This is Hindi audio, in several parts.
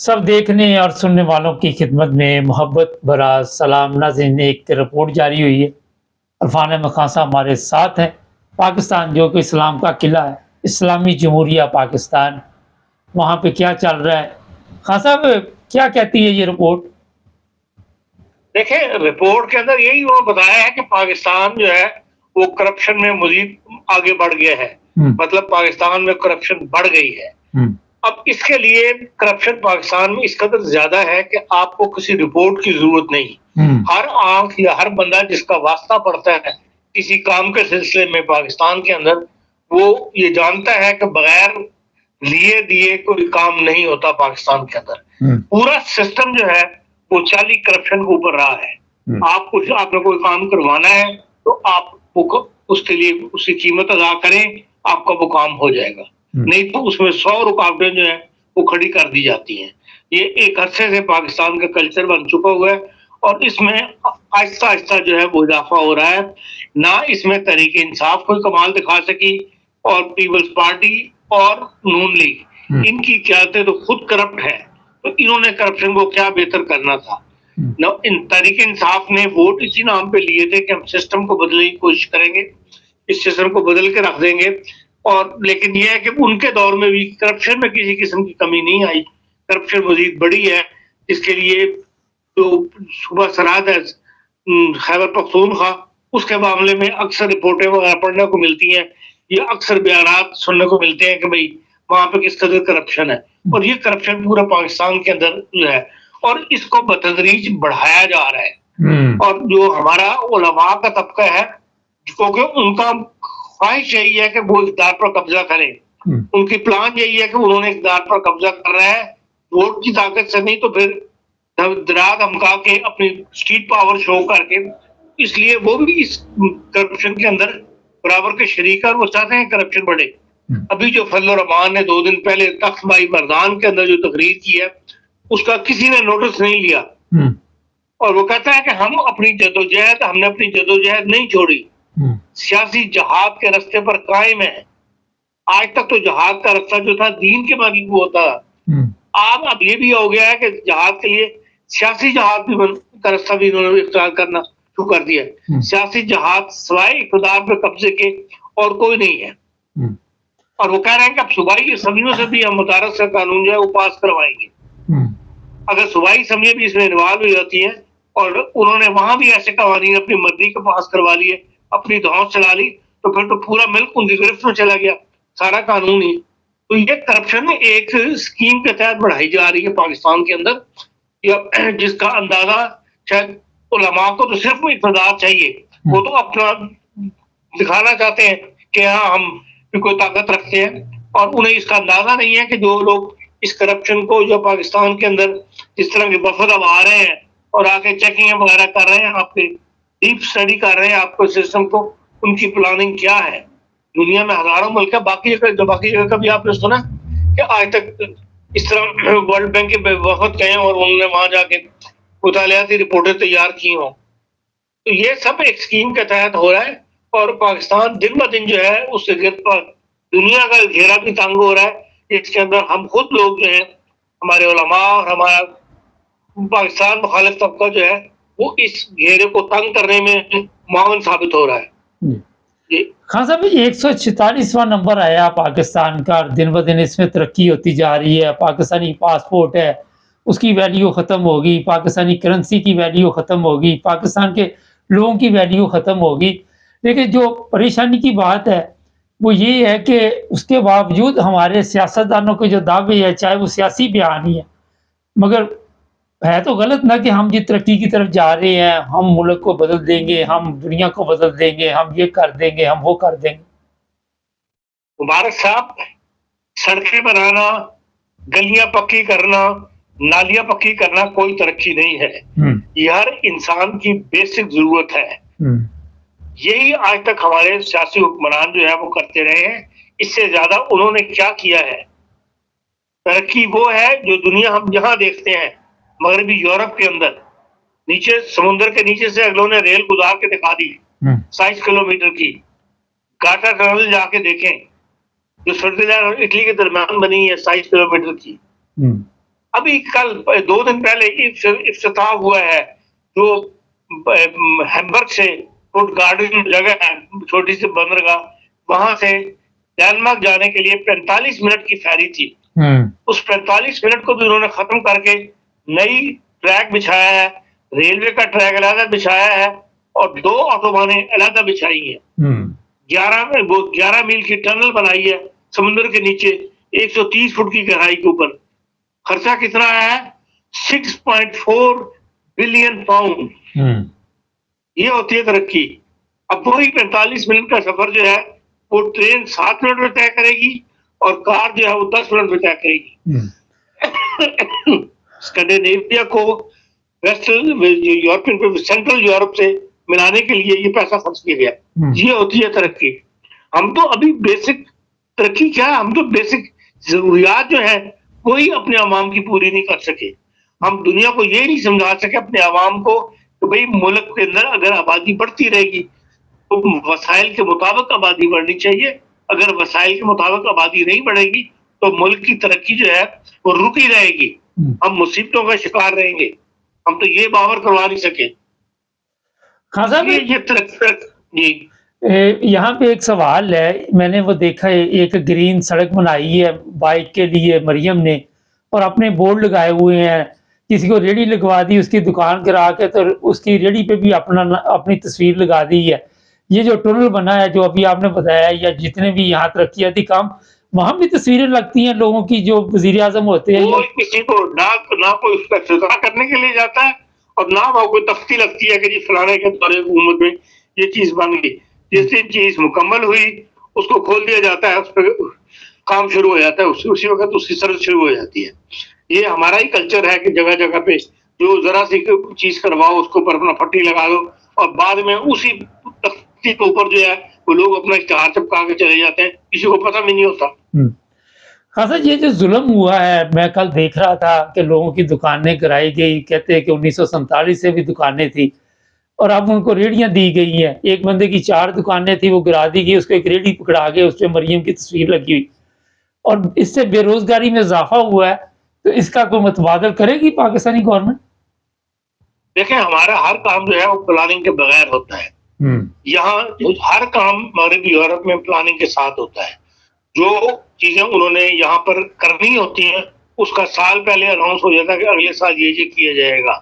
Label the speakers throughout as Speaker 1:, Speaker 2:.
Speaker 1: सब देखने और सुनने वालों की खिदमत में मोहब्बत भरा सलाम। नाज़रीन, एक रिपोर्ट जारी हुई है। अरफान अहमद खान साहब हमारे साथ हैं। पाकिस्तान जो कि इस्लाम का किला है, इस्लामी जमहूरिया पाकिस्तान, वहाँ पे क्या चल रहा है? खान साहब, क्या कहती है ये रिपोर्ट?
Speaker 2: देखिए, रिपोर्ट के अंदर यही उन्होंने बताया है कि पाकिस्तान जो है वो करप्शन में मजीद आगे बढ़ गया है। मतलब पाकिस्तान में करप्शन बढ़ गई है। अब इसके लिए करप्शन पाकिस्तान में इस कदर ज्यादा है कि आपको किसी रिपोर्ट की जरूरत नहीं। हर आंख या हर बंदा जिसका वास्ता पड़ता है किसी काम के सिलसिले में पाकिस्तान के अंदर, वो ये जानता है कि बगैर लिए दिए कोई काम नहीं होता पाकिस्तान के अंदर। पूरा सिस्टम जो है वो चाली करप्शन के ऊपर रहा है। आपने कोई काम करवाना है तो आप उसके लिए उसकी कीमत अदा करें, आपका वो काम हो जाएगा। नहीं तो उसमें 100 रुकावटें जो है वो खड़ी कर दी जाती हैं। ये एक अरसे से पाकिस्तान का कल्चर बन चुका हुआ है और इसमें आहिस्ता आहिस्ता जो है वो इजाफा हो रहा है। ना इसमें तहरीक इंसाफ कोई कमाल दिखा सकी और पीपल्स पार्टी और नून लीग, इनकी क्यादतें तो खुद करप्ट है। तो इन्होंने करप्शन को क्या बेहतर करना था। इन तहरीक इंसाफ ने वोट इसी नाम पे लिए थे कि हम सिस्टम को बदलने की कोशिश करेंगे, इस सिस्टम को बदल के रख देंगे। और लेकिन यह है कि उनके दौर में भी करप्शन में किसी किस्म की कमी नहीं आई, करप्शन मजीद बढ़ी है। इसके लिए जो सुबह सराद है खैबर पख्तूनख्वा, उसके मामले में अक्सर रिपोर्टें वगैरह पढ़ने को मिलती हैं, ये अक्सर बयानात सुनने को मिलते हैं कि भाई वहां पे किस कदर करप्शन है। और ये करप्शन पूरा पाकिस्तान के अंदर जो है और इसको बतदरीज बढ़ाया जा रहा है। और जो हमारा उलमा का तबका है, क्योंकि उनका ख्वाहिश यही है कि वो इक़्तिदार पर कब्जा करें, उनकी प्लान यही है कि उन्होंने इक़्तिदार पर कब्जा करना है वोट की ताकत से, नहीं तो फिर दरा धमका के अपनी स्ट्रीट पावर शो करके। इसलिए वो भी इस करप्शन के अंदर बराबर के शरीक है और वो चाहते हैं करप्शन बढ़े। अभी जो फजल रहमान ने 2 दिन पहले तख्त भाई मर्दान के अंदर जो तकरीर की है, उसका किसी ने नोटिस नहीं लिया। और वो कहता है कि हमने अपनी जदोजहद नहीं छोड़ी, सियासी जहाद के रास्ते पर कायम है। आज तक तो जहाद का रास्ता जो था दीन के मालिक वो होता था। अब ये भी हो गया है कि जहाद के लिए सियासी जहाद भी का रास्ता भी इन्होंने इख्तियार करना शुरू कर दिया है। सियासी जहाद सिवाय इक़्तिदार पे कब्जे के और कोई नहीं है। और वो कह रहे हैं कि अब सूबाई असम्बलियों से भी हम मुतारक से कानून जो है वो पास करवाएंगे। अगर सूबाई असम्बलियां भी इसमें इन्वॉल्व हो जाती हैं और उन्होंने वहां भी ऐसे कवानीन अपनी मर्जी के पास करवा लिए, अपनी धौंस चला ली, तो फिर तो पूरा मुल्क उनकी गिरफ्त में चला गया, सारा कानून ही। तो ये करप्शन एक स्कीम के तहत बढ़ाई जा रही है पाकिस्तान के अंदर, या जिसका अंदाजा शायद उलमा को तो सिर्फ इक़्तिदार चाहिए, वो तो अपना दिखाना चाहते हैं कि हाँ हम कोई ताकत रखते हैं, और उन्हें इसका अंदाजा नहीं है कि जो लोग इस करप्शन को जो पाकिस्तान के अंदर जिस तरह के वफद अब आ रहे हैं और आके चेकिंग वगैरह कर रहे हैं, आपके डीप स्टडी कर रहे हैं आपको सिस्टम को, उनकी प्लानिंग क्या है। दुनिया में हजारों मुल्क है, बाकी जगह का भी आपने सुना कि आज तक इस तरह वर्ल्ड बैंक के वफद गए और उन्होंने वहां जाके मुतालियाती रिपोर्टें तैयार की हों। तो ये सब एक स्कीम के तहत हो रहा है और पाकिस्तान दिन ब दिन जो है उससे गिरद पर दुनिया का घेरा भी तंग हो रहा है। इसके अंदर हम खुद लोग जो है, हमारे उलमा और हमारा पाकिस्तान मुखालिफ तबका जो है वो इस घेरे को तंग करने में मावन साबित हो रहा है।
Speaker 1: खान साहब, 146वां नंबर आया पाकिस्तान का, दिन ब दिन इसमें तरक्की होती जा रही है। पाकिस्तानी पासपोर्ट है, उसकी वैल्यू ख़त्म होगी, पाकिस्तानी करेंसी की वैल्यू ख़त्म होगी, पाकिस्तान के लोगों की वैल्यू ख़त्म होगी। लेकिन जो परेशानी की बात है वो ये है कि उसके बावजूद हमारे सियासतदानों के जो दावे है, चाहे वो सियासी बयान ही है, मगर है तो गलत ना कि हम जिस तरक्की की तरफ जा रहे हैं, हम मुल्क को बदल देंगे, हम दुनिया को बदल देंगे, हम ये कर देंगे, हम वो कर देंगे।
Speaker 2: मुबारक साहब, सड़कें बनाना, गलियां पक्की करना, नालियां पक्की करना कोई तरक्की नहीं है। ये हर इंसान की बेसिक जरूरत है। यही आज तक हमारे सियासी हुक्मरान जो है वो करते रहे हैं। इससे ज्यादा उन्होंने क्या किया है? तरक्की वो है जो दुनिया हम जहां देखते हैं, मगरबी यूरोप के अंदर नीचे समुद्र के नीचे से अगलों ने रेल गुजार के दिखा दी 60 किलोमीटर की। गाटा टनल जाके देखें जो स्विट्जरलैंड और इटली के दरमियान बनी है 60 किलोमीटर की। अभी कल 2 दिन पहले इफ्तिताह हुआ है जो हैम्बर्ग से फूड गार्डन जगह है, छोटी सी बंदरगाह, वहां से डेनमार्क जाने के लिए 45 मिनट की फेरी थी। उस 45 मिनट को भी उन्होंने खत्म करके नई ट्रैक बिछाया है, रेलवे का ट्रैक अलग बिछाया है और 2 ऑटोबानें अलग बिछाई है। 11 मील की टनल बनाई है समुद्र के नीचे 130 फुट की गहराई के ऊपर। खर्चा कितना आया है? 6.4 बिलियन पाउंड। ये होती है तरक्की। अब वही 45 मिनट का सफर जो है वो ट्रेन 7 मिनट में तय करेगी और कार जो है वो 10 मिनट में तय करेगी। स्कैंडिनेविया को यूरोपियन सेंट्रल यूरोप से मिलाने के लिए ये पैसा खर्च किया गया। ये होती है तरक्की। हम तो अभी बेसिक तरक्की क्या है, हम तो बेसिक जरूरियात जो है वही अपने आवाम की पूरी नहीं कर सके। हम दुनिया को ये नहीं समझा सके अपने आवाम को कि भाई मुल्क के अंदर अगर आबादी बढ़ती रहेगी तो वसाइल के मुताबिक आबादी बढ़नी चाहिए। अगर वसाइल के मुताबिक आबादी नहीं बढ़ेगी तो मुल्क की तरक्की जो है वो रुकी रहेगी, हम मुसीबतों का शिकार रहेंगे। हम तो ये बावर करवा नहीं सके।
Speaker 1: हाँ साहब,
Speaker 2: ये तरक्की जी।
Speaker 1: यहाँ पे एक सवाल है, मैंने वो देखा है, एक ग्रीन सड़क बनाई है बाइक के लिए मरियम ने और अपने बोर्ड लगाए हुए हैं, किसी को रेडी लगवा दी, उसकी दुकान करा के तो उसकी रेडी पे भी अपनी तस्वीर लगा दी है। ये जो टनल बना है जो अभी आपने बताया, या जितने भी यहाँ तरक्कियाती काम, वहां भी तस्वीरें लगती हैं लोगों की जो वजीर आजम होते हैं।
Speaker 2: वो किसी को ना कोई उसका इफ्तिताह करने के लिए जाता है और ना वो कोई तख्ती लगती है कि जी फलाने के दौरे हुकूमत में ये चीज बन गई। जिस दिन चीज मुकम्मल हुई उसको खोल दिया जाता है, उस पर काम शुरू हो जाता है, उसी वक्त उसकी सर्च शुरू हो जाती है। ये हमारा ही कल्चर है कि जगह जगह पे जो जरा सी चीज करवाओ उसको ऊपर अपना पट्टी लगा दो और बाद में उसी तख्ती के ऊपर जो है वो लोग अपना इश्तिहार चिपका के चले जाते हैं, किसी को पता भी नहीं होता।
Speaker 1: हाँ सर, ये जो जुल्म हुआ है, मैं कल देख रहा था कि लोगों की दुकानें कराई गई, कहते हैं कि 1947 से भी दुकानें थी और अब उनको रेहड़ियां दी गई हैं। एक बंदे की 4 दुकानें थी, वो गिरा दी गई, उसको एक रेहड़ी पकड़ा के उस पे मरियम की तस्वीर लगी हुई और इससे बेरोजगारी में इजाफा हुआ है। तो इसका कोई मुतबादल करेगी पाकिस्तानी गवर्नमेंट?
Speaker 2: देखें, हमारा हर काम जो है वो प्लानिंग के बगैर होता है। यहाँ हर काम मगरबी यूरोप में प्लानिंग के साथ होता है। जो चीजें उन्होंने यहाँ पर करनी होती हैं उसका साल पहले अनाउंस हो जाता है कि अगले साल ये किया जाएगा।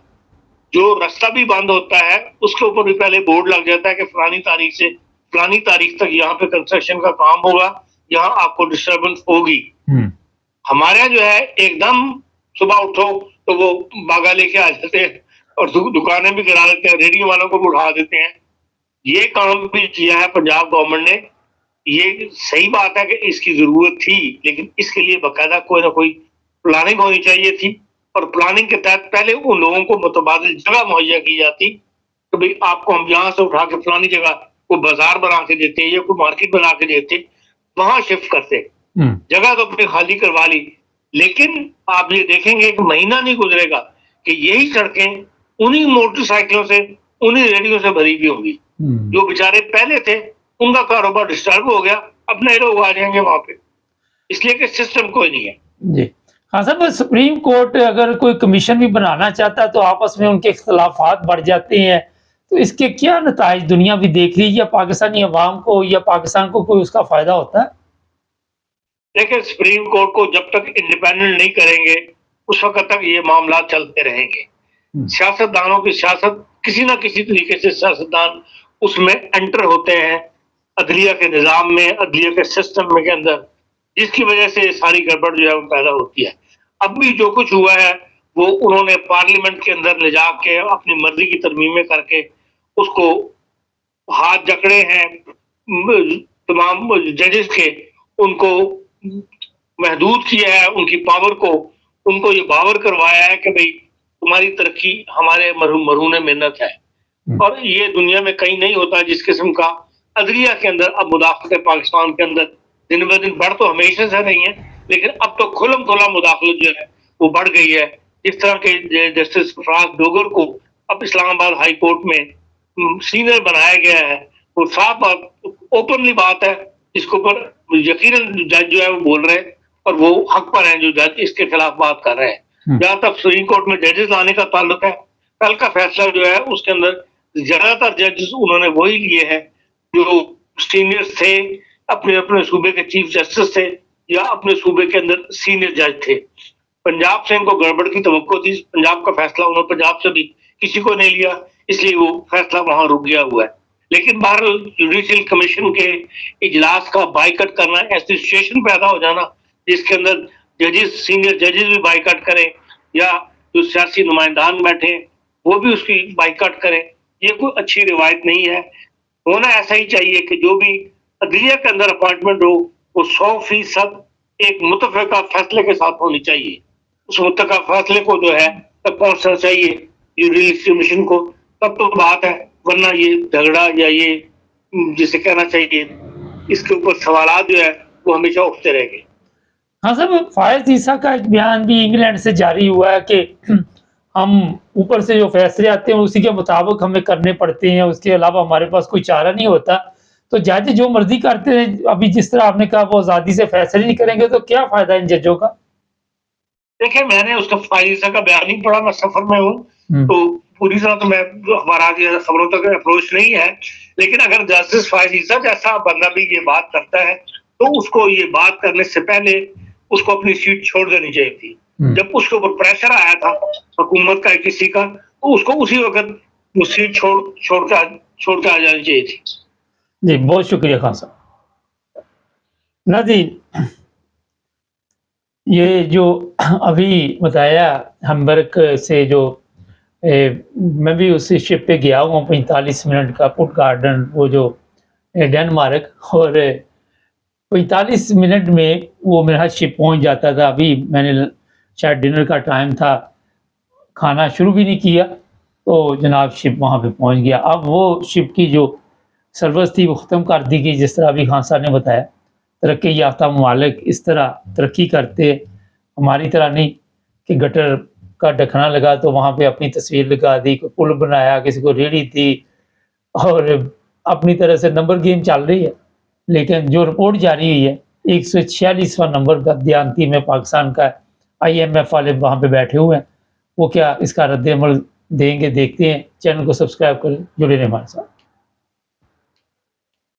Speaker 2: जो रास्ता भी बंद होता है उसके ऊपर भी पहले बोर्ड लग जाता है कि फलानी तारीख से फलानी तारीख तक यहाँ पे कंस्ट्रक्शन का काम होगा, यहाँ आपको डिस्टर्बेंस होगी। हमारे यहाँ जो है एकदम सुबह उठो तो वो बागा लेके आ जाते हैं और दुकानें भी गिरा देते हैं, रेडियो वालों को भी उठा देते हैं। ये काम भी किया है पंजाब गवर्नमेंट ने। ये सही बात है कि इसकी जरूरत थी, लेकिन इसके लिए बाकायदा कोई ना कोई प्लानिंग होनी चाहिए थी और प्लानिंग के तहत पहले उन लोगों को मुतबादिल जगह मुहैया की जाती कि भाई आपको हम यहाँ से उठा के फलानी जगह को बाजार बना के देते या कोई मार्केट बना के देते, वहां शिफ्ट करते। जगह तो अपनी खाली करवा ली, लेकिन आप ये देखेंगे कि महीना नहीं गुजरेगा कि यही सड़कें उन्हीं मोटरसाइकिलों से उन्हीं रेडियो से भरी भी होंगी। जो बेचारे पहले थे उनका कारोबार डिस्टर्ब हो गया, अपने लोग आ जाएंगे वहां पे, इसलिए कि सिस्टम कोई नहीं है
Speaker 1: जी। हाँ सर, सुप्रीम कोर्ट अगर कोई कमीशन भी बनाना चाहता है तो आपस में उनके इख्तलाफात बढ़ जाते हैं, तो इसके क्या नताइज दुनिया भी देख रही है, या पाकिस्तानी अवाम को या पाकिस्तान को कोई उसका फायदा होता है?
Speaker 2: देखिए, सुप्रीम कोर्ट को जब तक इंडिपेंडेंट नहीं करेंगे उस वक्त तक ये मामला चलते रहेंगे। सियासतदानों की सियासत, किसी ना किसी तरीके से सियासतदान उसमें एंटर होते हैं अदलिया के निजाम में, अदलिया के सिस्टम में के अंदर, जिसकी वजह से सारी गड़बड़ जो है वो पैदा होती है। अब भी जो कुछ हुआ है वो उन्होंने पार्लियामेंट के अंदर ले जाके अपनी मर्जी की तरमीमें करके उसको हाथ जकड़े हैं तमाम जजेस के, उनको महदूद किया है उनकी पावर को, उनको ये बावर करवाया है कि भाई तुम्हारी तरक्की हमारे मरहून मेहनत है। और ये दुनिया में कहीं नहीं होता जिस किस्म का अदलिया के अंदर अब मुदाखलत पाकिस्तान के अंदर दिन ब दिन बढ़ तो हमेशा से रही है, लेकिन अब तो खुलम खुला मुदाखलत जो है वो बढ़ गई है। जिस तरह के जस्टिस फराज डोगर को अब इस्लामाबाद हाई कोर्ट में सीनियर बनाया गया है, वो साफ बात, ओपनली बात है, इसके ऊपर यकीनन जज जो है वो बोल रहे हैं और वो हक पर हैं जो जज इसके खिलाफ बात कर रहे हैं। जहां तक सुप्रीम कोर्ट में जजेस लाने का ताल्लुक है, कल का फैसला जो है उसके अंदर ज्यादातर जजेस उन्होंने वही लिए हैं जो सीनियर थे, अपने अपने सूबे के चीफ जस्टिस थे या अपने सूबे के अंदर सीनियर जज थे। पंजाब से इनको गड़बड़ की तवक्को थी, पंजाब का फैसला उन्होंने पंजाब से भी किसी को नहीं लिया, इसलिए वो फैसला वहां रुक गया हुआ है। लेकिन बहरहाल जुडिशियल कमीशन के इजलास का बाइकआउट करना, ऐसी सिचुएशन पैदा हो जाना जिसके अंदर जजेस, सीनियर जजेस भी बाइकआउट करें या जो सियासी नुमाइंदान बैठे वो भी उसकी बाइकआउट करें, ये कोई अच्छी रिवायत नहीं है। होना ऐसा ही चाहिए कि जो भी अदलिया के अंदर अपॉइंटमेंट हो वो 100% एक मुतफ़िका फैसले के साथ होनी चाहिए। उस मुतफ़िका फैसले को जो है तब पहुंचना चाहिए जुडिशियल कमीशन को, तब तो बात है, वरना ये झगड़ा या ये जिसे कहना चाहिए इसके ऊपर सवालात जो है वो हमेशा उठते रहेंगे।
Speaker 1: हाँ साहब, फायज ईसा का एक बयान भी इंग्लैंड से जारी हुआ है कि हम ऊपर से जो फैसले आते हैं उसी के मुताबिक हमें करने पड़ते हैं, उसके अलावा हमारे पास कोई चारा नहीं होता। तो जज जो मर्जी करते हैं, अभी जिस तरह आपने कहा वो आज़ादी से फैसले नहीं करेंगे तो क्या फायदा इन जजों का?
Speaker 2: देखिए, मैंने उसका फायज ईसा का बयान नहीं पढ़ा, मैं सफर में हूँ तो पूरी तरह तो मैं हमारा खबरों तक अप्रोच नहीं है, लेकिन अगर जस्टिस फायज ईसा जैसा बंदा भी ये बात करता है तो उसको ये बात करने से पहले उसको अपनी सीट छोड़ देनी चाहिए थी। जब उसके ऊपर प्रेशर आया था हुकूमत का किसी का, तो उसको उसी वक्त वो सीट छोड़ के आ जानी चाहिए थी।
Speaker 1: जी, बहुत शुक्रिया खान साहब। नाज़रीन, ये जो अभी बताया हैम्बर्ग से जो मैं भी उस शिप पे गया हूँ 45 मिनट का, पुट गार्डन, वो जो डेनमार्क, और 45 मिनट में वो मेरा शिप पहुंच जाता था। अभी मैंने शायद डिनर का टाइम था, खाना शुरू भी नहीं किया तो जनाब शिप वहाँ पे पहुंच गया। अब वो शिप की जो सर्विस थी वो ख़त्म कर दी गई। जिस तरह अभी खान साहब ने बताया, तरक्की याफ्ता ममालिक इस तरह तरक्की करते, हमारी तरह नहीं कि गटर का ढकना लगा तो वहाँ पे अपनी तस्वीर लगा दी, कोई पुल बनाया, किसी को रेहड़ी थी, और अपनी तरह से नंबर गेम चल रही है। लेकिन जो रिपोर्ट जारी हुई है 146वां नंबर बददियानती में पाकिस्तान का, IMF वाले वहाँ पे बैठे हुए हैं, वो क्या इसका रद्द-ए-अमल देंगे, देखते हैं। चैनल को सब्सक्राइब करें, जुड़े रहें हमारे साथ।